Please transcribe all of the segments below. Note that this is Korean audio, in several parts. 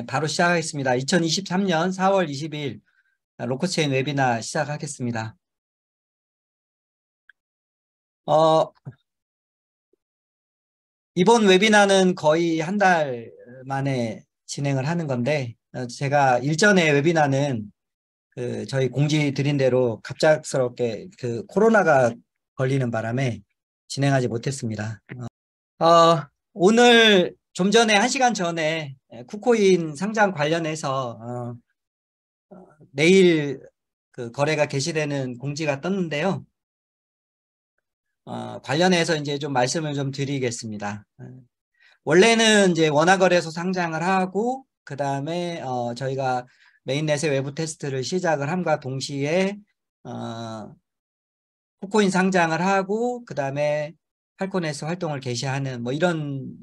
바로 시작하겠습니다. 2023년 4월 20일 로커체인 웨비나 시작하겠습니다. 이번 웨비나는 거의 한 달 만에 진행을 하는 건데, 제가 일전에 웨비나는 저희 공지 드린 대로 갑작스럽게 코로나가 걸리는 바람에 진행하지 못했습니다. 오늘 좀 전에 1시간 전에 쿠코인 상장 관련해서 내일 거래가 개시되는 공지가 떴는데요. 관련해서 이제 좀 말씀을 좀 드리겠습니다. 원래는 이제 원화거래소 상장을 하고, 그 다음에 저희가 메인넷의 외부 테스트를 시작을 함과 동시에 쿠코인 상장을 하고, 그 다음에 팔코넷 활동을 개시하는 뭐 이런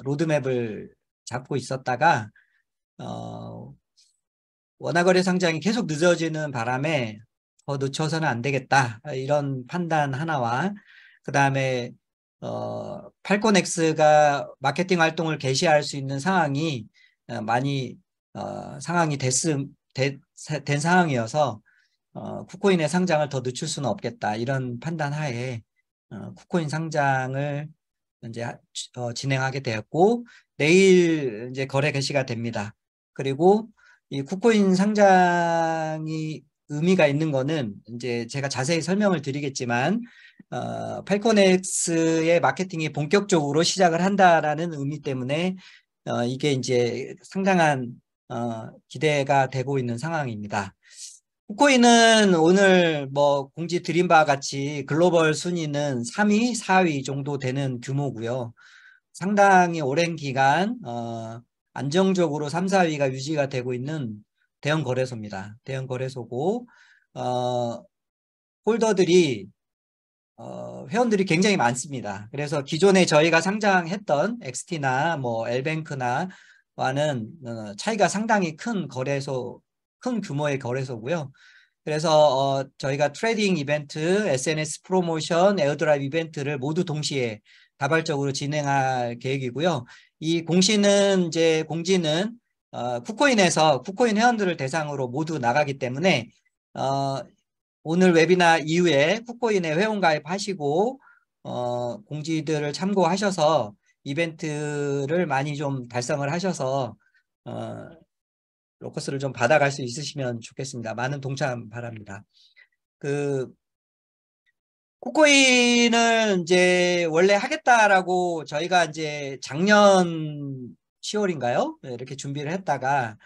로드맵을 잡고 있었다가 원화거래 상장이 계속 늦어지는 바람에 더 늦춰서는 안 되겠다, 이런 판단 하나와, 그 다음에 팔코넥스가 마케팅 활동을 개시할 수 있는 상황이 많이 상황이 된 상황이어서 쿠코인의 상장을 더 늦출 수는 없겠다, 이런 판단 하에 쿠코인 상장을 이제 진행하게 되었고, 내일 이제 거래 개시가 됩니다. 그리고 이 쿠코인 상장이 의미가 있는 거는 이제 제가 자세히 설명을 드리겠지만, 팔코넥스의 마케팅이 본격적으로 시작을 한다라는 의미 때문에 이게 이제 상당한 기대가 되고 있는 상황입니다. 쿠코인은 오늘 뭐 공지 드린 바와 같이 글로벌 순위는 3위, 4위 정도 되는 규모고요. 상당히 오랜 기간 안정적으로 3, 4위가 유지가 되고 있는 대형 거래소입니다. 대형 거래소고, 홀더들이 회원들이 굉장히 많습니다. 그래서 기존에 저희가 상장했던 XT나 뭐 엘뱅크나와는 차이가 상당히 큰 거래소, 큰 규모의 거래소고요. 그래서 저희가 트레이딩 이벤트, SNS 프로모션, 에어드라이브 이벤트를 모두 동시에 다발적으로 진행할 계획이고요. 이 공지는 쿠코인에서 쿠코인 회원들을 대상으로 모두 나가기 때문에 오늘 웨비나 이후에 쿠코인에 회원 가입하시고 공지들을 참고하셔서 이벤트를 많이 좀 달성을 하셔서 로커스를 좀 받아갈 수 있으시면 좋겠습니다. 많은 동참 바랍니다. 쿠코인을 이제 원래 하겠다라고 저희가 이제 작년 10월인가요? 이렇게 준비를 했다가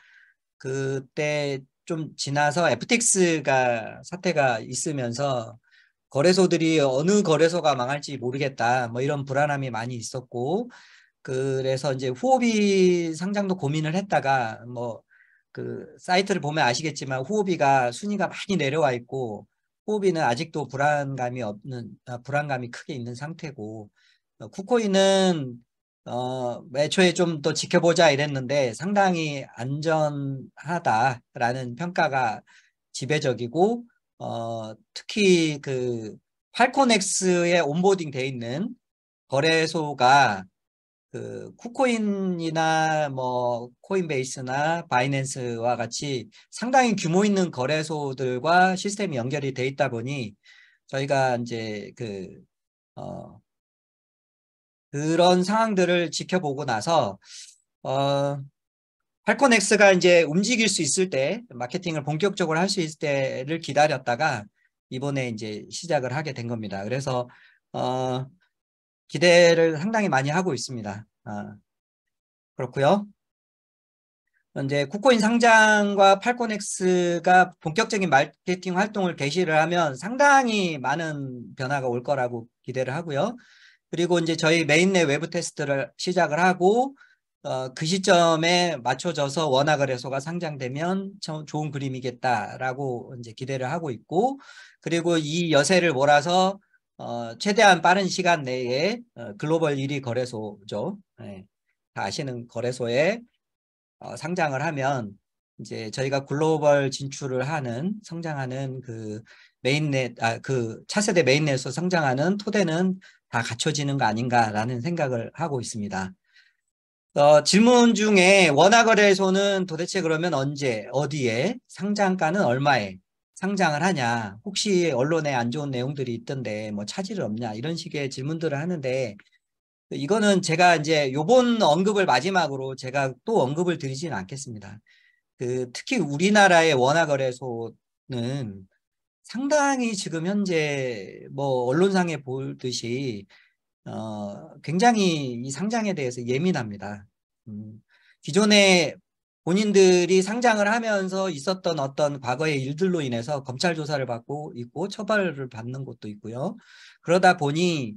그때 좀 지나서 FTX가 사태가 있으면서 거래소들이 어느 거래소가 망할지 모르겠다, 뭐 이런 불안함이 많이 있었고, 그래서 이제 후오비 상장도 고민을 했다가 사이트를 보면 아시겠지만 후오비가 순위가 많이 내려와 있고, 후오비는 아직도 불안감이 크게 있는 상태고, 쿠코인은 애초에 좀 더 지켜보자 이랬는데 상당히 안전하다라는 평가가 지배적이고, 특히 팔코넥스에 온보딩 돼 있는 거래소가 쿠코인이나 뭐 코인베이스나 바이낸스와 같이 상당히 규모 있는 거래소들과 시스템이 연결이 돼 있다 보니, 저희가 이제 그런 상황들을 지켜보고 나서 팔코넥스가 이제 움직일 수 있을 때, 마케팅을 본격적으로 할 수 있을 때를 기다렸다가 이번에 이제 시작을 하게 된 겁니다. 그래서 기대를 상당히 많이 하고 있습니다. 그렇고요. 이제 쿠코인 상장과 팔코넥스가 본격적인 마케팅 활동을 개시를 하면 상당히 많은 변화가 올 거라고 기대를 하고요. 그리고 이제 저희 메인넷 외부 테스트를 시작을 하고 그 시점에 맞춰져서 원화거래소가 상장되면 좋은 그림이겠다라고 이제 기대를 하고 있고, 그리고 이 여세를 몰아서 최대한 빠른 시간 내에 글로벌 1위 거래소죠. 네, 다 아시는 거래소에 상장을 하면 이제 저희가 글로벌 진출을 하는, 성장하는 차세대 메인넷에서 성장하는 토대는 다 갖춰지는 거 아닌가라는 생각을 하고 있습니다. 질문 중에 원화거래소는 도대체 그러면 언제, 어디에, 상장가는 얼마에 상장을 하냐, 혹시 언론에 안 좋은 내용들이 있던데 뭐 차질은 없냐, 이런 식의 질문들을 하는데, 이거는 제가 이제 요번 언급을 마지막으로 제가 또 언급을 드리지는 않겠습니다. 특히 우리나라의 원화거래소는 상당히 지금 현재 뭐 언론상에 보듯이 굉장히 이 상장에 대해서 예민합니다. 기존에 본인들이 상장을 하면서 있었던 어떤 과거의 일들로 인해서 검찰 조사를 받고 있고 처벌을 받는 곳도 있고요. 그러다 보니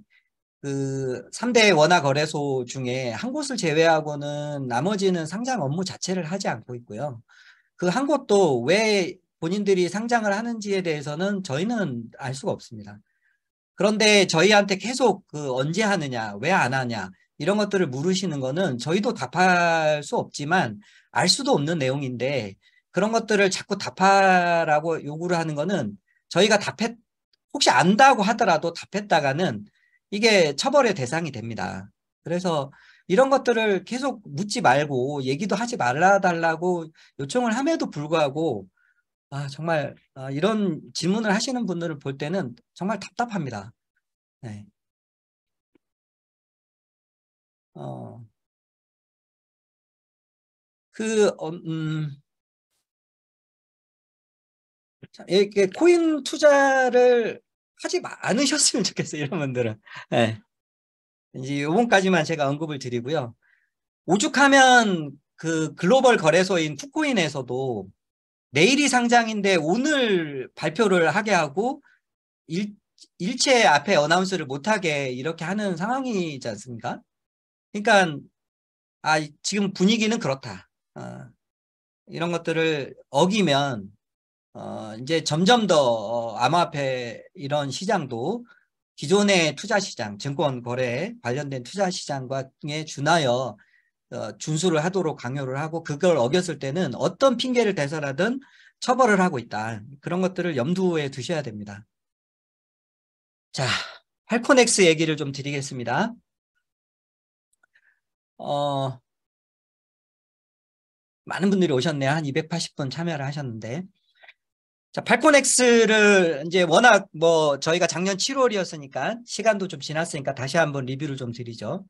3대 원화 거래소 중에 한 곳을 제외하고는 나머지는 상장 업무 자체를 하지 않고 있고요. 그 한 곳도 왜 본인들이 상장을 하는지에 대해서는 저희는 알 수가 없습니다. 그런데 저희한테 계속 언제 하느냐, 왜 안 하냐, 이런 것들을 물으시는 거는 저희도 답할 수 없지만 알 수도 없는 내용인데, 그런 것들을 자꾸 답하라고 요구를 하는 거는 저희가 혹시 안다고 하더라도 답했다가는 이게 처벌의 대상이 됩니다. 그래서 이런 것들을 계속 묻지 말고 얘기도 하지 말아 달라고 요청을 함에도 불구하고 정말 이런 질문을 하시는 분들을 볼 때는 정말 답답합니다. 네. 어, 그, 이렇게 코인 투자를 하지 않으셨으면 좋겠어요, 이런 분들은. 네. 이제 요번까지만 제가 언급을 드리고요. 오죽하면 글로벌 거래소인 쿠코인에서도 내일이 상장인데 오늘 발표를 하게 하고 일체 앞에 어나운스를 못하게 이렇게 하는 상황이지 않습니까? 그러니까 지금 분위기는 그렇다. 이런 것들을 어기면 이제 점점 더 암호화폐 이런 시장도 기존의 투자 시장, 증권 거래 관련된 투자 시장과에 준하여 준수를 하도록 강요를 하고, 그걸 어겼을 때는 어떤 핑계를 대서라든 처벌을 하고 있다. 그런 것들을 염두에 두셔야 됩니다. 자, 팔코넥스 얘기를 좀 드리겠습니다. 어, 많은 분들이 오셨네요. 한 280분 참여를 하셨는데. 자, 팔코넥스를 이제 워낙 뭐 저희가 작년 7월이었으니까 시간도 좀 지났으니까 다시 한번 리뷰를 좀 드리죠.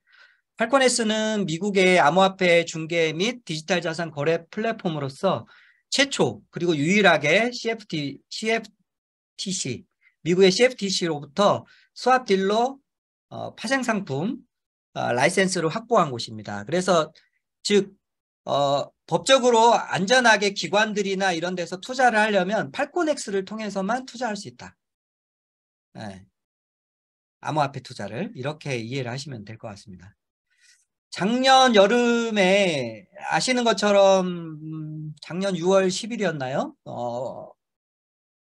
팔코넥스는 미국의 암호화폐 중개 및 디지털 자산 거래 플랫폼으로서 최초 그리고 유일하게 CFTC, 미국의 CFTC로부터 수합 딜러 파생 상품 라이센스를 확보한 곳입니다. 그래서 즉 법적으로 안전하게 기관들이나 이런 데서 투자를 하려면 팔코넥스를 통해서만 투자할 수 있다. 네. 암호화폐 투자를 이렇게 이해를 하시면 될 것 같습니다. 작년 여름에 아시는 것처럼 작년 6월 10일이었나요?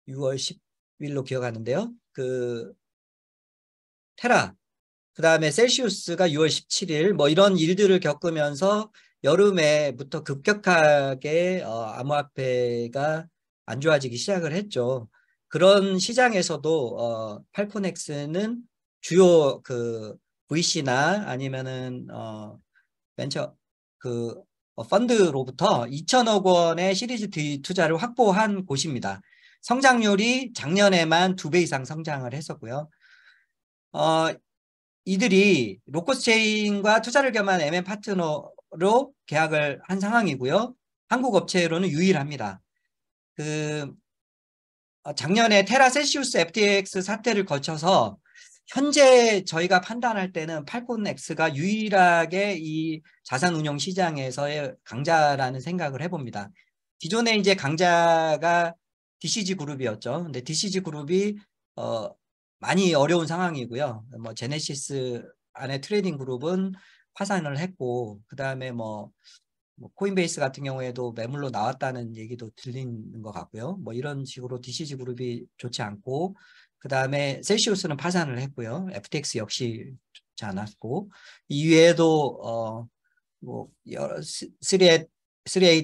6월 10일로 기억하는데요. 테라, 그 다음에 셀시우스가 6월 17일 뭐 이런 일들을 겪으면서 여름에부터 급격하게 암호화폐가 안 좋아지기 시작을 했죠. 그런 시장에서도 팔코넥스는 주요 VC나 아니면은 벤처 펀드로부터 2천억 원의 시리즈 D 투자를 확보한 곳입니다. 성장률이 작년에만 2배 이상 성장을 했었고요. 어, 이들이 로커스체인과 투자를 겸한 MM 파트너로 계약을 한 상황이고요. 한국 업체로는 유일합니다. 작년에 테라셀시우스 FTX 사태를 거쳐서 현재 저희가 판단할 때는 팔콘X가 유일하게 이 자산운용 시장에서의 강자라는 생각을 해봅니다. 기존에 이제 강자가 DCG 그룹이었죠. 근데 DCG 그룹이 많이 어려운 상황이고요. 뭐 제네시스 안에 트레이딩 그룹은 파산을 했고, 그 다음에 뭐 코인베이스 같은 경우에도 매물로 나왔다는 얘기도 들리는 것 같고요. 뭐 이런 식으로 DCG 그룹이 좋지 않고, 그 다음에 셀시우스는 파산을 했고요. FTX 역시 좋지 않았고, 이외에도 뭐 여러 38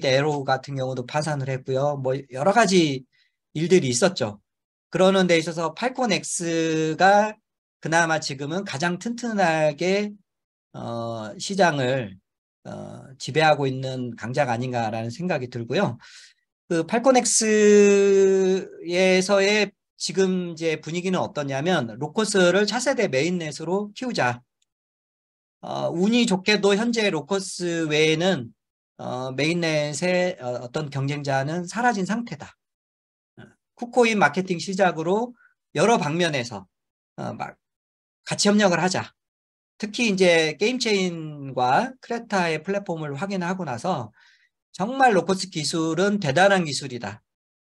에로 같은 경우도 파산을 했고요. 뭐 여러 가지 일들이 있었죠. 그러는 데 있어서 팔콘X가 그나마 지금은 가장 튼튼하게 시장을 지배하고 있는 강자가 아닌가라는 생각이 들고요. 그 팔코넥스에서의 지금 이제 분위기는 어떠냐면 로커스를 차세대 메인넷으로 키우자. 운이 좋게도 현재 로커스 외에는 메인넷의 어떤 경쟁자는 사라진 상태다. 쿠코인 마케팅 시작으로 여러 방면에서 같이 협력을 하자. 특히 이제 게임체인과 크레타의 플랫폼을 확인하고 나서 정말 로커스 기술은 대단한 기술이다.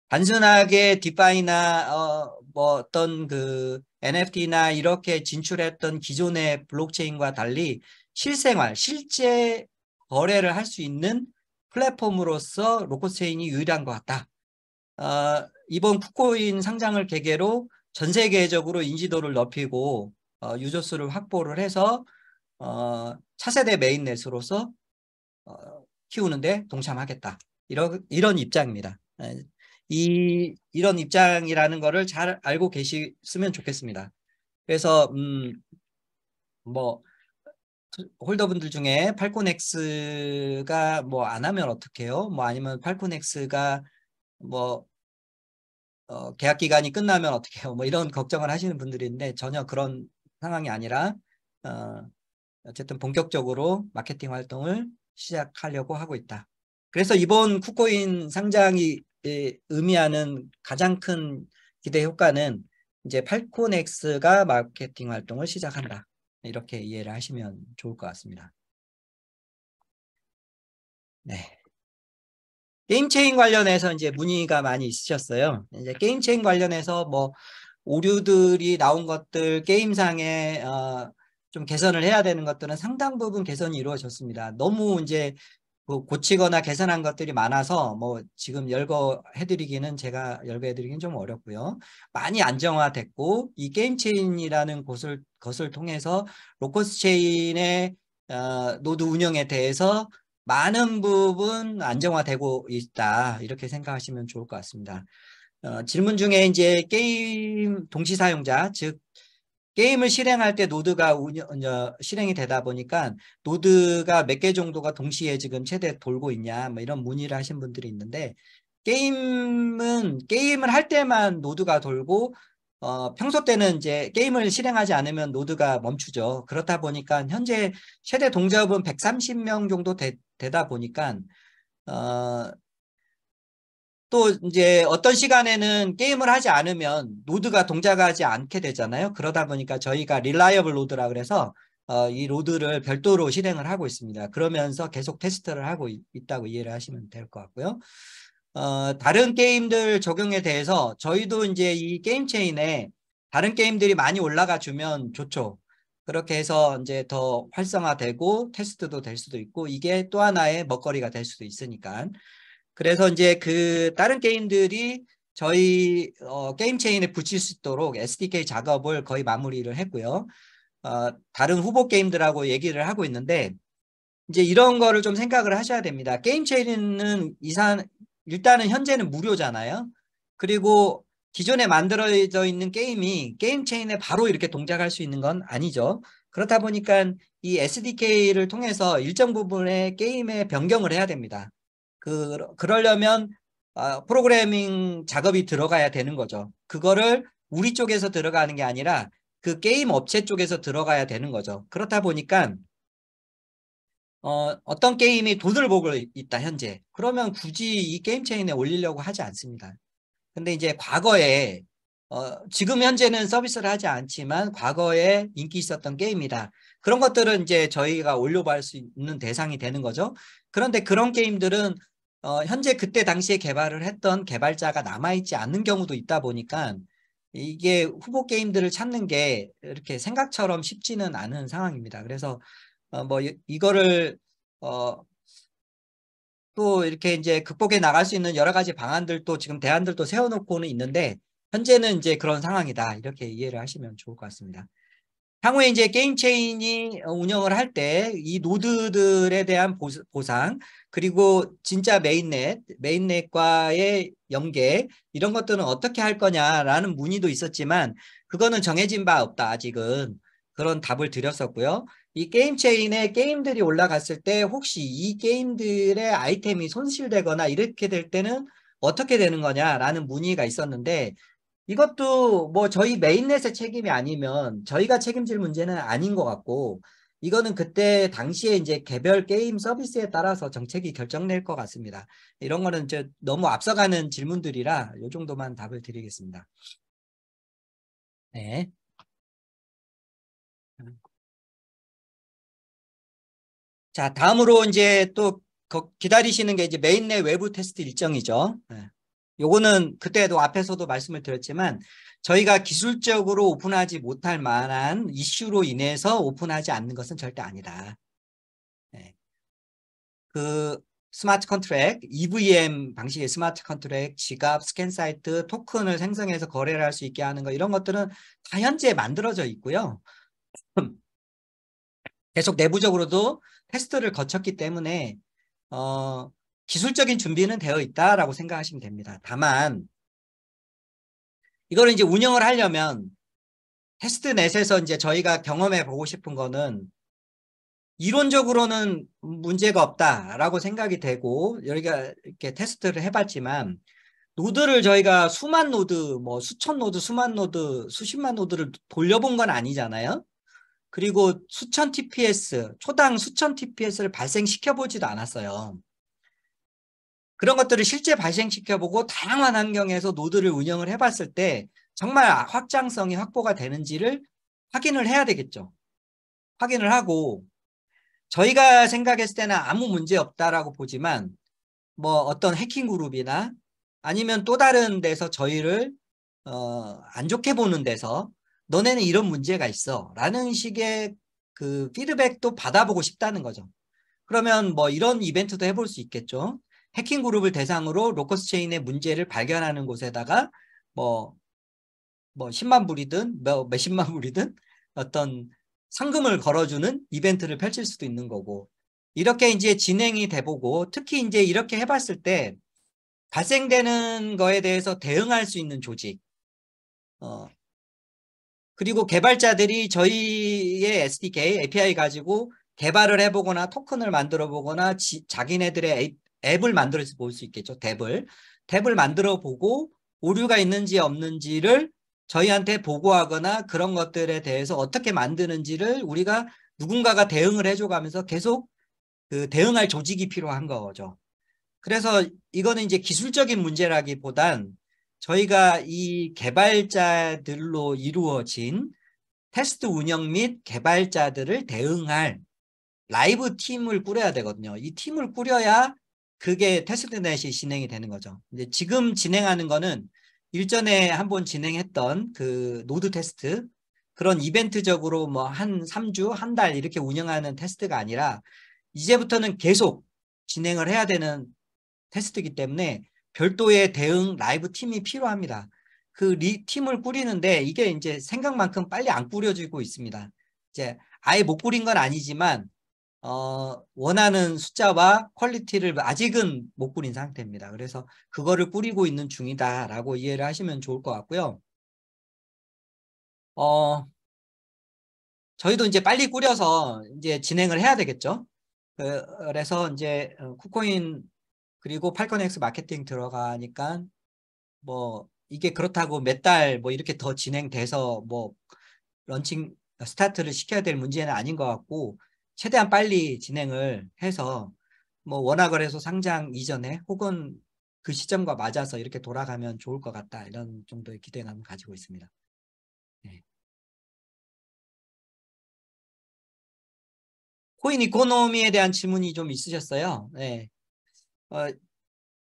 단순하게 디파이나 뭐 어떤 그 NFT나 이렇게 진출했던 기존의 블록체인과 달리 실생활, 실제 거래를 할 수 있는 플랫폼으로서 로커스체인이 유일한 것 같다. 이번 쿠코인 상장을 계기로 전 세계적으로 인지도를 높이고 유저 수를 확보를 해서 차세대 메인넷으로서 키우는데 동참하겠다. 이런 입장입니다. 이런 입장이라는 거를 잘 알고 계시면 좋겠습니다. 그래서 뭐 홀더분들 중에 팔코넥스가 뭐 안 하면 어떡해요? 뭐 아니면 팔코넥스가 뭐 계약 기간이 끝나면 어떻게 해요? 뭐 이런 걱정을 하시는 분들이 있는데 전혀 그런 상황이 아니라 어쨌든 본격적으로 마케팅 활동을 시작하려고 하고 있다. 그래서 이번 쿠코인 상장이 의미하는 가장 큰 기대 효과는 이제 팔코넥스가 마케팅 활동을 시작한다. 이렇게 이해를 하시면 좋을 것 같습니다. 네. 게임체인 관련해서 이제 문의가 많이 있으셨어요. 이제 게임체인 관련해서 뭐 오류들이 나온 것들, 게임상에 좀 개선을 해야 되는 것들은 상당 부분 개선이 이루어졌습니다. 너무 이제 고치거나 개선한 것들이 많아서 뭐 지금 열거해드리기는 제가 열거해드리기는 좀 어렵고요. 많이 안정화됐고 이 게임체인이라는 것을 통해서 로커스 체인의 노드 운영에 대해서 많은 부분 안정화되고 있다. 이렇게 생각하시면 좋을 것 같습니다. 질문 중에 이제 게임 동시 사용자, 즉 게임을 실행할 때 노드가 실행이 되다 보니까 노드가 몇 개 정도가 동시에 지금 최대 돌고 있냐 뭐 이런 문의를 하신 분들이 있는데 게임을 할 때만 노드가 돌고 평소 때는 이제 게임을 실행하지 않으면 노드가 멈추죠. 그렇다 보니까 현재 최대 동접은 130명 정도 되다 보니까 또 이제 어떤 시간에는 게임을 하지 않으면 노드가 동작하지 않게 되잖아요. 그러다 보니까 저희가 릴라이어블 로드라 그래서 이 로드를 별도로 실행을 하고 있습니다. 그러면서 계속 테스트를 하고 있다고 이해를 하시면 될 것 같고요. 다른 게임들 적용에 대해서 저희도 이제 이 게임 체인에 다른 게임들이 많이 올라가 주면 좋죠. 그렇게 해서 이제 더 활성화되고 테스트도 될 수도 있고 이게 또 하나의 먹거리가 될 수도 있으니까. 그래서 이제 그 다른 게임들이 저희 게임 체인에 붙일 수 있도록 SDK 작업을 거의 마무리를 했고요. 다른 후보 게임들하고 얘기를 하고 있는데 이제 이런 거를 좀 생각을 하셔야 됩니다. 게임 체인은 일단은 현재는 무료잖아요. 그리고 기존에 만들어져 있는 게임이 게임 체인에 바로 이렇게 동작할 수 있는 건 아니죠. 그렇다 보니까 이 SDK를 통해서 일정 부분의 게임에 변경을 해야 됩니다. 그러려면 프로그래밍 작업이 들어가야 되는 거죠. 그거를 우리 쪽에서 들어가는 게 아니라 그 게임 업체 쪽에서 들어가야 되는 거죠. 그렇다 보니까 어떤 게임이 돈을 벌고 있다 현재. 그러면 굳이 이 게임 체인에 올리려고 하지 않습니다. 근데 이제 과거에 지금 현재는 서비스를 하지 않지만 과거에 인기 있었던 게임이다. 그런 것들은 이제 저희가 올려볼 수 있는 대상이 되는 거죠. 그런데 그런 게임들은 현재 그때 당시에 개발을 했던 개발자가 남아있지 않는 경우도 있다 보니까 이게 후보 게임들을 찾는 게 이렇게 생각처럼 쉽지는 않은 상황입니다. 그래서 뭐 이거를 또 이렇게 이제 극복해 나갈 수 있는 여러 가지 방안들도 지금 대안들도 세워놓고는 있는데 현재는 이제 그런 상황이다. 이렇게 이해를 하시면 좋을 것 같습니다. 향후에 이제 게임 체인이 운영을 할 때 이 노드들에 대한 보상 그리고 진짜 메인넷과의 연계 이런 것들은 어떻게 할 거냐라는 문의도 있었지만 그거는 정해진 바 없다. 아직은 그런 답을 드렸었고요. 이 게임 체인에 게임들이 올라갔을 때 혹시 이 게임들의 아이템이 손실되거나 이렇게 될 때는 어떻게 되는 거냐라는 문의가 있었는데 이것도 뭐 저희 메인넷의 책임이 아니면 저희가 책임질 문제는 아닌 것 같고 이거는 그때 당시에 이제 개별 게임 서비스에 따라서 정책이 결정될 것 같습니다. 이런 거는 너무 앞서가는 질문들이라 이 정도만 답을 드리겠습니다. 네. 자, 다음으로 이제 또 기다리시는 게 이제 메인넷 외부 테스트 일정이죠. 네. 요거는 그때도 앞에서도 말씀을 드렸지만 저희가 기술적으로 오픈하지 못할 만한 이슈로 인해서 오픈하지 않는 것은 절대 아니다. 네. 그 스마트 컨트랙, EVM 방식의 스마트 컨트랙, 지갑, 스캔 사이트, 토큰을 생성해서 거래를 할 수 있게 하는 거 이런 것들은 다 현재 만들어져 있고요. 계속 내부적으로도 테스트를 거쳤기 때문에 기술적인 준비는 되어 있다라고 생각하시면 됩니다. 다만 이거를 이제 운영을 하려면 테스트넷에서 이제 저희가 경험해 보고 싶은 거는 이론적으로는 문제가 없다라고 생각이 되고 여기가 이렇게 테스트를 해봤지만 노드를 저희가 수만 노드, 뭐 수천 노드, 수만 노드, 수십만 노드를 돌려본 건 아니잖아요. 그리고 수천 TPS, 초당 수천 TPS를 발생시켜 보지도 않았어요. 그런 것들을 실제 발생시켜보고 다양한 환경에서 노드를 운영을 해봤을 때 정말 확장성이 확보가 되는지를 확인을 해야 되겠죠. 확인을 하고 저희가 생각했을 때는 아무 문제 없다라고 보지만 뭐 어떤 해킹 그룹이나 아니면 또 다른 데서 저희를 안 좋게 보는 데서 너네는 이런 문제가 있어 라는 식의 그 피드백도 받아보고 싶다는 거죠. 그러면 뭐 이런 이벤트도 해볼 수 있겠죠. 해킹 그룹을 대상으로 로커스 체인의 문제를 발견하는 곳에다가 뭐 10만 불이든 몇십만 불이든 어떤 상금을 걸어주는 이벤트를 펼칠 수도 있는 거고 이렇게 이제 진행이 돼보고 특히 이제 이렇게 해봤을 때 발생되는 거에 대해서 대응할 수 있는 조직 그리고 개발자들이 저희의 SDK, API 가지고 개발을 해보거나 토큰을 만들어 보거나 자기네들의 앱을 만들어서 볼 수 있겠죠. 탭을 만들어 보고 오류가 있는지 없는지를 저희한테 보고하거나 그런 것들에 대해서 어떻게 만드는지를 우리가 누군가가 대응을 해줘가면서 계속 그 대응할 조직이 필요한 거죠. 그래서 이거는 이제 기술적인 문제라기보단 저희가 이 개발자들로 이루어진 테스트 운영 및 개발자들을 대응할 라이브 팀을 꾸려야 되거든요. 이 팀을 꾸려야 그게 테스트넷이 진행이 되는 거죠. 이제 지금 진행하는 거는 일전에 한번 진행했던 그 노드 테스트 그런 이벤트적으로 뭐 한 3주, 한 달 이렇게 운영하는 테스트가 아니라 이제부터는 계속 진행을 해야 되는 테스트이기 때문에 별도의 대응 라이브 팀이 필요합니다. 그 팀을 꾸리는데 이게 이제 생각만큼 빨리 안 꾸려지고 있습니다. 이제 아예 못 꾸린 건 아니지만 원하는 숫자와 퀄리티를 아직은 못 꾸린 상태입니다. 그래서 그거를 꾸리고 있는 중이다라고 이해를 하시면 좋을 것 같고요. 저희도 이제 빨리 꾸려서 이제 진행을 해야 되겠죠. 그래서 이제 쿠코인 그리고 팔콘엑스 마케팅 들어가니까 뭐 이게 그렇다고 몇 달 뭐 이렇게 더 진행돼서 뭐 런칭 스타트를 시켜야 될 문제는 아닌 것 같고 최대한 빨리 진행을 해서 뭐 원화거래소 상장 이전에 혹은 그 시점과 맞아서 이렇게 돌아가면 좋을 것 같다 이런 정도의 기대감을 가지고 있습니다. 네. 코인 이코노미에 대한 질문이 좀 있으셨어요. 네. 어,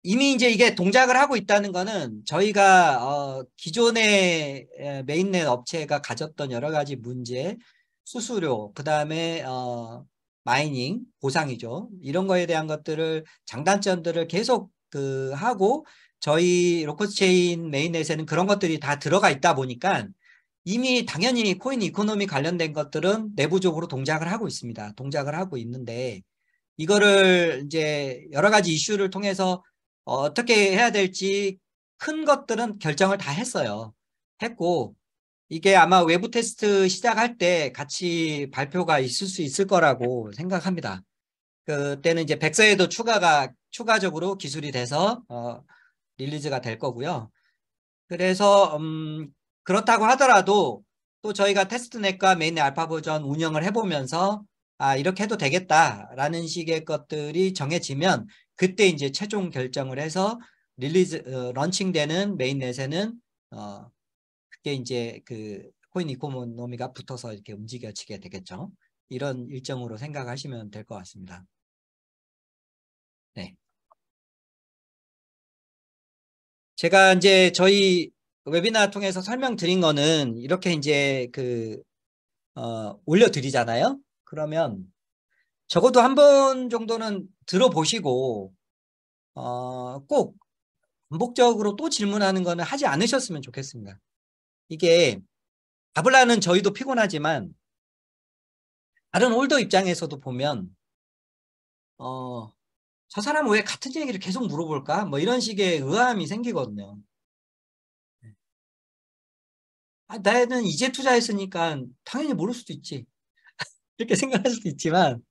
이미 이제 이게 동작을 하고 있다는 거는 저희가 기존의 메인넷 업체가 가졌던 여러 가지 문제, 수수료, 그다음에 마이닝, 보상이죠. 이런 거에 대한 것들을 장단점들을 계속 그 하고 저희 로커스 체인 메인넷에는 그런 것들이 다 들어가 있다 보니까 이미 당연히 코인 이코노미 관련된 것들은 내부적으로 동작을 하고 있습니다. 동작을 하고 있는데 이거를 이제 여러 가지 이슈를 통해서 어떻게 해야 될지 큰 것들은 결정을 다 했어요. 했고 이게 아마 외부 테스트 시작할 때 같이 발표가 있을 수 있을 거라고 생각합니다. 그때는 이제 백서에도 추가적으로 기술이 돼서 릴리즈가 될 거고요. 그래서 그렇다고 하더라도 또 저희가 테스트넷과 메인넷 알파 버전 운영을 해보면서 이렇게 해도 되겠다라는 식의 것들이 정해지면 그때 이제 최종 결정을 해서 런칭되는 메인넷에는 그게 이제 그 코인 이코노미가 붙어서 이렇게 움직여지게 되겠죠. 이런 일정으로 생각하시면 될 것 같습니다. 네. 제가 이제 저희 웨비나 통해서 설명드린 거는 이렇게 이제 올려드리잖아요. 그러면 적어도 한 번 정도는 들어보시고, 꼭 반복적으로 또 질문하는 거는 하지 않으셨으면 좋겠습니다. 이게 답을 하는 저희도 피곤하지만, 다른 홀더 입장에서도 보면, 저 사람은 왜 같은 얘기를 계속 물어볼까? 뭐 이런 식의 의아함이 생기거든요. 나는 이제 투자했으니까 당연히 모를 수도 있지. 이렇게 생각할 수도 있지만,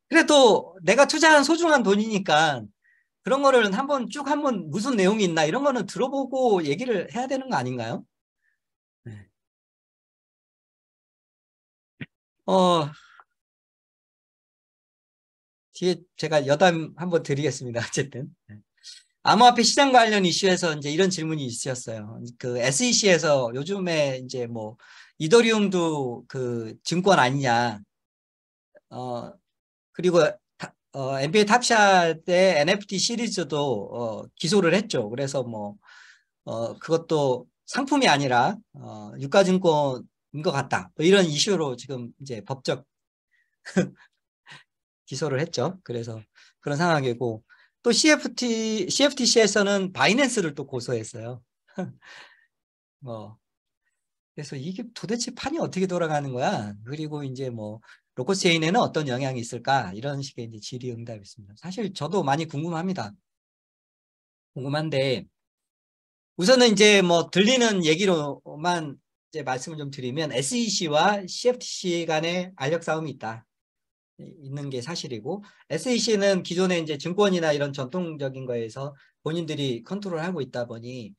그래도 내가 투자한 소중한 돈이니까 그런 거를 한번 무슨 내용이 있나 이런 거는 들어보고 얘기를 해야 되는 거 아닌가요? 네. 어, 뒤에 제가 여담 한번 드리겠습니다. 어쨌든. 네. 암호화폐 시장 관련 이슈에서 이제 이런 질문이 있으셨어요. 그 SEC에서 요즘에 이제 뭐 이더리움도 그 증권 아니냐. 그리고 NBA 탑샷 때 NFT 시리즈도 기소를 했죠. 그래서 뭐 그것도 상품이 아니라 유가증권인 것 같다. 뭐 이런 이슈로 지금 이제 법적 기소를 했죠. 그래서 그런 상황이고 또 CFTC에서는 바이낸스를 또 고소했어요. 그래서 이게 도대체 판이 어떻게 돌아가는 거야? 그리고 이제 뭐 로커체인에는 어떤 영향이 있을까? 이런 식의 이제 질의응답이 있습니다. 사실 저도 많이 궁금합니다. 궁금한데 우선은 이제 뭐 들리는 얘기로만 이제 말씀을 좀 드리면 SEC와 CFTC 간의 알력 싸움이 있는 게 사실이고 SEC는 기존에 이제 증권이나 이런 전통적인 거에서 본인들이 컨트롤하고 있다 보니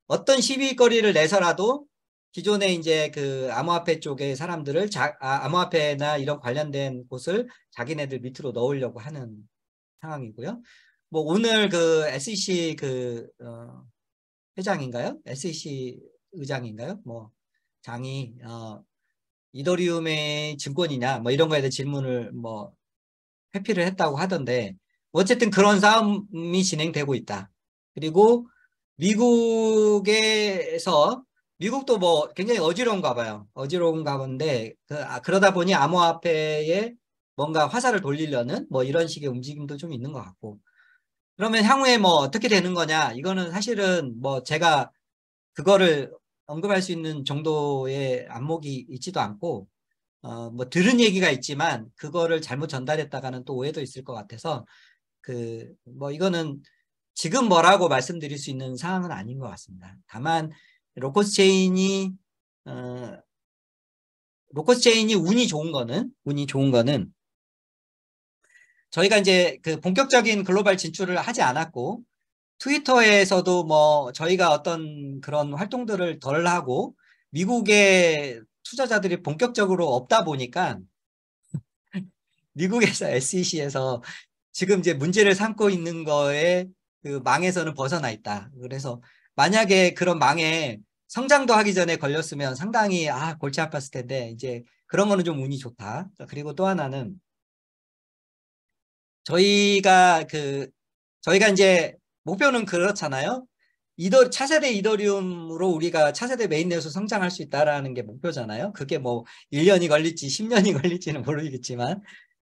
어떤 시비거리를 내서라도 기존에 이제 그 암호화폐 쪽의 사람들을 암호화폐나 이런 관련된 곳을 자기네들 밑으로 넣으려고 하는 상황이고요. 뭐 오늘 그 SEC 회장인가요? SEC 의장인가요? 뭐 장이 이더리움의 증권이냐 뭐 이런 거에 대해 질문을 뭐 회피를 했다고 하던데 어쨌든 그런 싸움이 진행되고 있다. 그리고 미국에서 미국도 뭐 굉장히 어지러운가 봐요. 어지러운가 본데 그러다 보니 암호화폐에 뭔가 화살을 돌리려는 뭐 이런 식의 움직임도 좀 있는 것 같고 그러면 향후에 뭐 어떻게 되는 거냐 이거는 사실은 뭐 제가 그거를 언급할 수 있는 정도의 안목이 있지도 않고 뭐 들은 얘기가 있지만 그거를 잘못 전달했다가는 또 오해도 있을 것 같아서 뭐 이거는 지금 뭐라고 말씀드릴 수 있는 상황은 아닌 것 같습니다. 다만 로커스 체인이 어, 운이 좋은 거는 저희가 이제 그 본격적인 글로벌 진출을 하지 않았고 트위터에서도 뭐 저희가 어떤 그런 활동들을 덜 하고 미국의 투자자들이 본격적으로 없다 보니까 미국에서 SEC에서 지금 이제 문제를 삼고 있는 거에 그 망에서는 벗어나 있다. 그래서 만약에 그런 망에 성장도 하기 전에 걸렸으면 상당히 골치 아팠을 텐데 이제 그런 거는 좀 운이 좋다. 그리고 또 하나는 저희가 저희가 이제 목표는 그렇잖아요. 차세대 이더리움으로 우리가 차세대 메인넷으로 성장할 수 있다라는 게 목표잖아요. 그게 뭐 1년이 걸릴지 10년이 걸릴지는 모르겠지만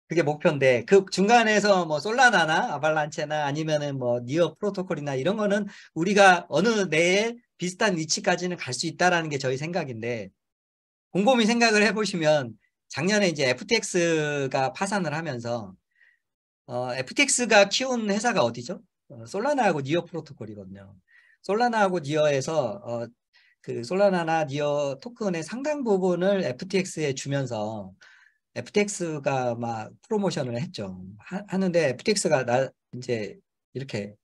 그게 목표인데 그 중간에서 뭐 솔라나나 아발란체나 아니면은 뭐 니어 프로토콜이나 이런 거는 우리가 어느 내에 비슷한 위치까지는 갈 수 있다라는 게 저희 생각인데 곰곰이 생각을 해보시면 작년에 이제 FTX가 파산을 하면서 FTX가 키운 회사가 어디죠? 솔라나하고 니어 프로토콜이거든요. 솔라나하고 니어에서 그 솔라나나 니어 토큰의 상당 부분을 FTX에 주면서 FTX가 막 프로모션을 했죠. 하는데 FTX가 이제 이렇게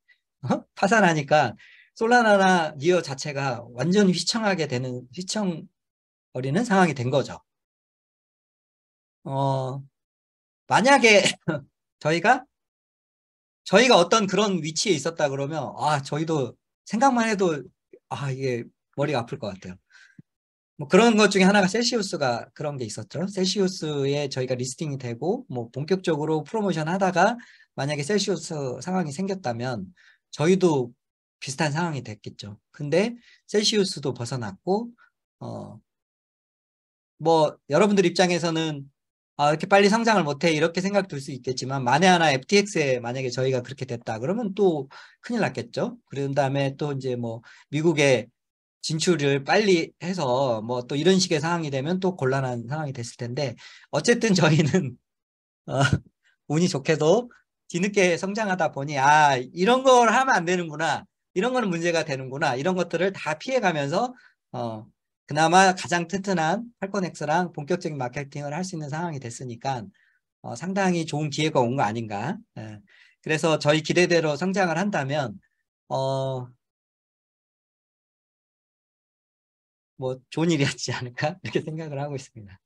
파산하니까 솔라나나 니어 자체가 완전 휘청하게 되는 휘청거리는 상황이 된 거죠. 만약에 저희가 어떤 그런 위치에 있었다 그러면 저희도 생각만 해도 이게 머리가 아플 것 같아요. 뭐 그런 것 중에 하나가 셀시우스가 그런 게 있었죠. 셀시우스에 저희가 리스팅이 되고 뭐 본격적으로 프로모션 하다가 만약에 셀시우스 상황이 생겼다면 저희도 비슷한 상황이 됐겠죠. 근데 셀시우스도 벗어났고 뭐 여러분들 입장에서는 이렇게 빨리 성장을 못해 이렇게 생각 들 수 있겠지만 만에 하나 FTX에 만약에 저희가 그렇게 됐다 그러면 또 큰일 났겠죠. 그런 다음에 또 이제 뭐 미국에 진출을 빨리 해서 뭐 또 이런 식의 상황이 되면 또 곤란한 상황이 됐을 텐데 어쨌든 저희는 어, 운이 좋게도 뒤늦게 성장하다 보니 이런 걸 하면 안 되는구나, 이런 거는 문제가 되는구나, 이런 것들을 다 피해가면서 그나마 가장 튼튼한 팔코넥스랑 본격적인 마케팅을 할 수 있는 상황이 됐으니까 상당히 좋은 기회가 온 거 아닌가. 그래서 저희 기대대로 성장을 한다면 뭐 좋은 일이었지 않을까 이렇게 생각을 하고 있습니다.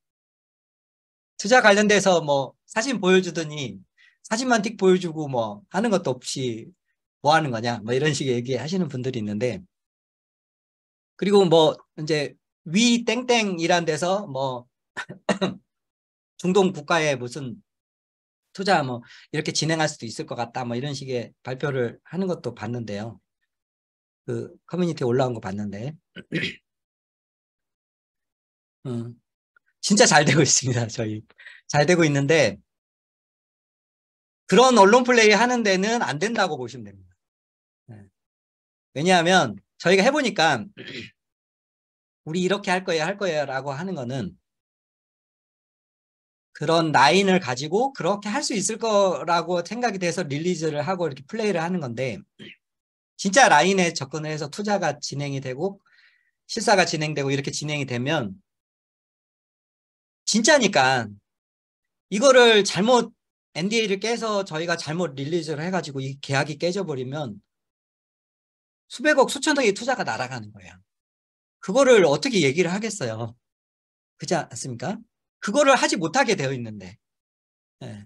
투자 관련돼서 뭐 사진 보여주더니 사진만 띡 보여주고 뭐 하는 것도 없이 뭐 하는 거냐 뭐 이런 식의 얘기하시는 분들이 있는데, 그리고 뭐 이제 위 땡땡이란 데서 뭐 중동 국가에 무슨 투자 뭐 이렇게 진행할 수도 있을 것 같다 뭐 이런 식의 발표를 하는 것도 봤는데요. 그 커뮤니티에 올라온 거 봤는데 음, 진짜 잘 되고 있습니다. 저희 잘 되고 있는데 그런 언론 플레이 하는 데는 안 된다고 보시면 됩니다. 네. 왜냐하면 저희가 해보니까 우리 이렇게 할 거예요 라고 하는 거는 그런 라인을 가지고 그렇게 할 수 있을 거라고 생각이 돼서 릴리즈를 하고 이렇게 플레이를 하는 건데, 진짜 라인에 접근을 해서 투자가 진행이 되고 실사가 진행되고 이렇게 진행이 되면 진짜니까 이거를 잘못 NDA를 깨서 저희가 잘못 릴리즈를 해가지고 이 계약이 깨져버리면 수백억 수천억의 투자가 날아가는 거예요. 그거를 어떻게 얘기를 하겠어요. 그렇지 않습니까? 그거를 하지 못하게 되어 있는데 네,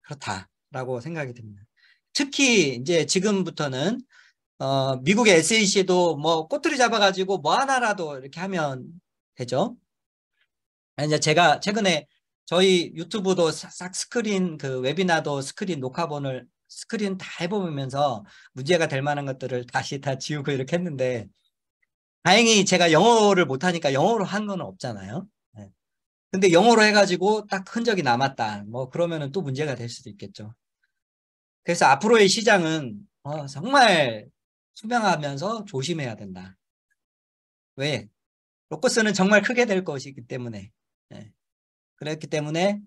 그렇다라고 생각이 듭니다. 특히 이제 지금부터는 미국의 SEC도 뭐 꼬투리 잡아가지고 뭐 하나라도 이렇게 하면 되죠. 이제 제가 최근에 저희 유튜브도 싹 스크린 그 웨비나도 스크린 녹화본을 스크린 다 해보면서 문제가 될 만한 것들을 다시 다 지우고 이렇게 했는데 다행히 제가 영어를 못하니까 영어로 한 건 없잖아요. 네. 근데 영어로 해가지고 딱 흔적이 남았다. 뭐 그러면은 또 문제가 될 수도 있겠죠. 그래서 앞으로의 시장은 정말 투명하면서 조심해야 된다. 왜? 로커스는 정말 크게 될 것이기 때문에. 예. 그렇기 때문에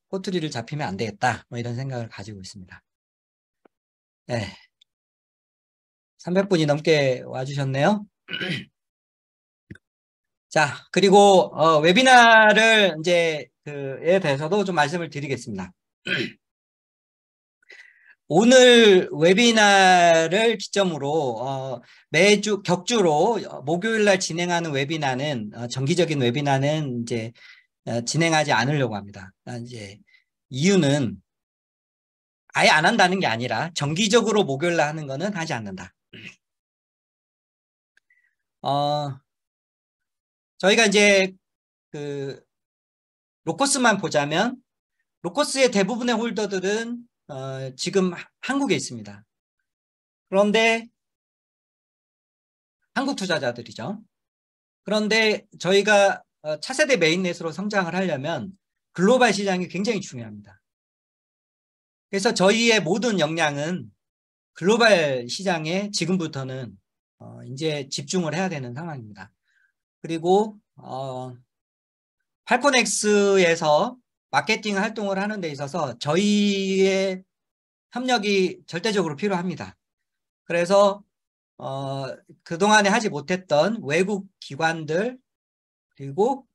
꼬투리를 잡히면 안 되겠다. 뭐 이런 생각을 가지고 있습니다. 예. 300분이 넘게 와주셨네요. 자, 그리고 웨비나를 이제 그에 대해서도 좀 말씀을 드리겠습니다. 오늘 웨비나를 기점으로 매주 격주로 목요일 날 진행하는 웨비나는 정기적인 웨비나는 이제 진행하지 않으려고 합니다. 이제 이유는 아예 안 한다는 게 아니라 정기적으로 목요일 날 하는 거는 하지 않는다. 저희가 이제 그 로커스만 보자면 로커스의 대부분의 홀더들은 지금 한국에 있습니다. 그런데 한국 투자자들이죠. 그런데 저희가 차세대 메인넷으로 성장을 하려면 글로벌 시장이 굉장히 중요합니다. 그래서 저희의 모든 역량은 글로벌 시장에 지금부터는 이제 집중을 해야 되는 상황입니다. 그리고 팔코넥스에서 마케팅 활동을 하는 데 있어서 저희의 협력이 절대적으로 필요합니다. 그래서 그동안에 하지 못했던 외국 기관들 그리고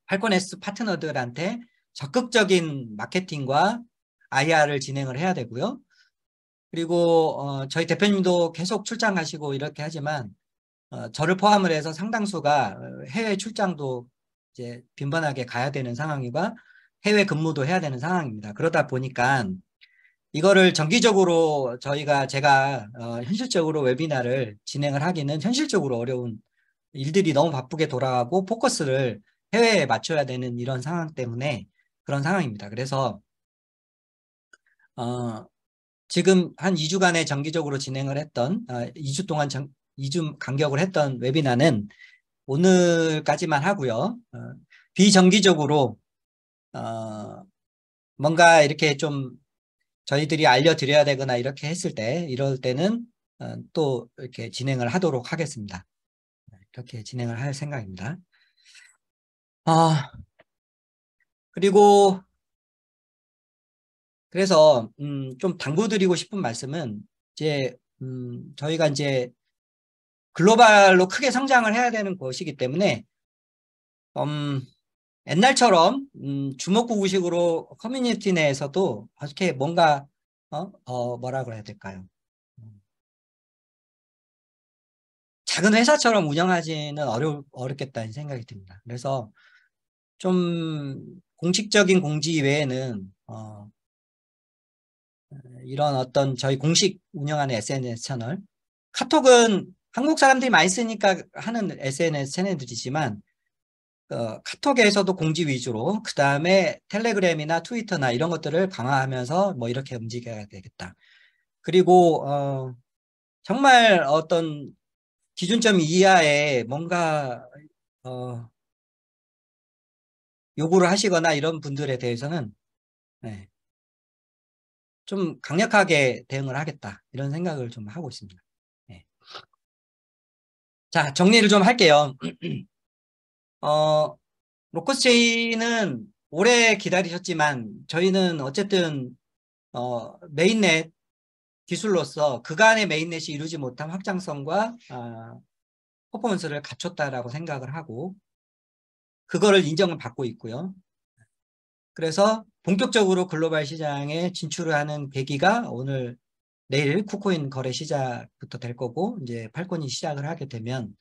팔코네스 파트너들한테 적극적인 마케팅과 IR을 진행을 해야 되고요. 그리고 저희 대표님도 계속 출장 가시고 이렇게 하지만 저를 포함을 해서 상당수가 해외 출장도 이제 빈번하게 가야 되는 상황이고 해외 근무도 해야 되는 상황입니다. 그러다 보니까 이거를 정기적으로 제가 현실적으로 웨비나를 진행을 하기는 현실적으로 어려운 일들이 너무 바쁘게 돌아가고 포커스를 해외에 맞춰야 되는 이런 상황 때문에 그런 상황입니다. 그래서 지금 한 2주간의 정기적으로 진행을 했던 2주 동안 2주 간격을 했던 웨비나는 오늘까지만 하고요. 비정기적으로 뭔가 이렇게 좀 저희들이 알려드려야 되거나 이렇게 했을 때 이럴 때는 또 이렇게 진행을 하도록 하겠습니다. 이렇게 진행을 할 생각입니다. 그리고 그래서 좀 당부드리고 싶은 말씀은 이제 저희가 이제 글로벌로 크게 성장을 해야 되는 것이기 때문에 옛날처럼 주먹구구식으로 커뮤니티 내에서도 어떻게 뭔가 뭐라 그래야 될까요? 작은 회사처럼 운영하지는 어렵겠다는 생각이 듭니다. 그래서 좀 공식적인 공지 외에는 이런 어떤 저희 공식 운영하는 SNS 채널, 카톡은 한국 사람들이 많이 쓰니까 하는 SNS 채널들이지만 카톡에서도 공지 위주로 그 다음에 텔레그램이나 트위터나 이런 것들을 강화하면서 뭐 이렇게 움직여야 되겠다. 그리고 정말 어떤 기준점 이하에 뭔가 요구를 하시거나 이런 분들에 대해서는 네, 좀 강력하게 대응을 하겠다 이런 생각을 좀 하고 있습니다. 네. 자, 정리를 좀 할게요. 로커스체인은 오래 기다리셨지만 저희는 어쨌든 메인넷 기술로서 그간의 메인넷이 이루지 못한 확장성과 퍼포먼스를 갖췄다라고 생각을 하고 그거를 인정을 받고 있고요. 그래서 본격적으로 글로벌 시장에 진출을 하는 계기가 오늘 내일 쿠코인 거래 시작부터 될 거고 이제 팔콘이 시작을 하게 되면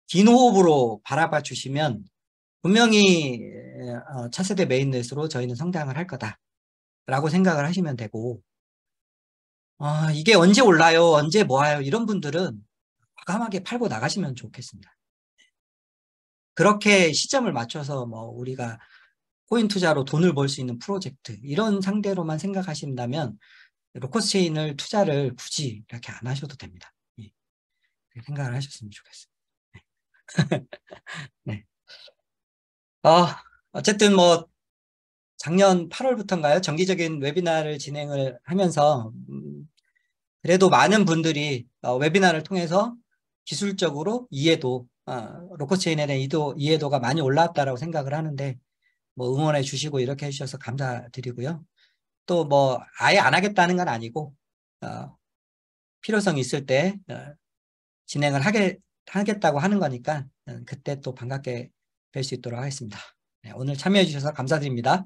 긴 호흡으로 바라봐 주시면 분명히 차세대 메인넷으로 저희는 성장을 할 거다라고 생각을 하시면 되고 이게 언제 올라요? 언제 모아요? 이런 분들은 과감하게 팔고 나가시면 좋겠습니다. 그렇게 시점을 맞춰서 뭐 우리가 코인 투자로 돈을 벌 수 있는 프로젝트 이런 상대로만 생각하신다면 로커스체인을 투자를 굳이 이렇게 안 하셔도 됩니다. 예. 생각을 하셨으면 좋겠어요. 네. 어쨌든 뭐 작년 8월부터인가요? 정기적인 웨비나를 진행을 하면서 그래도 많은 분들이 웨비나를 통해서 기술적으로 이해도 로커체인에 대한 이해도가 많이 올라왔다라고 생각을 하는데 뭐 응원해 주시고 이렇게 해주셔서 감사드리고요. 또 뭐 아예 안 하겠다는 건 아니고 필요성 있을 때 진행을 하겠다고 하는 거니까 그때 또 반갑게 뵐 수 있도록 하겠습니다. 네, 오늘 참여해 주셔서 감사드립니다.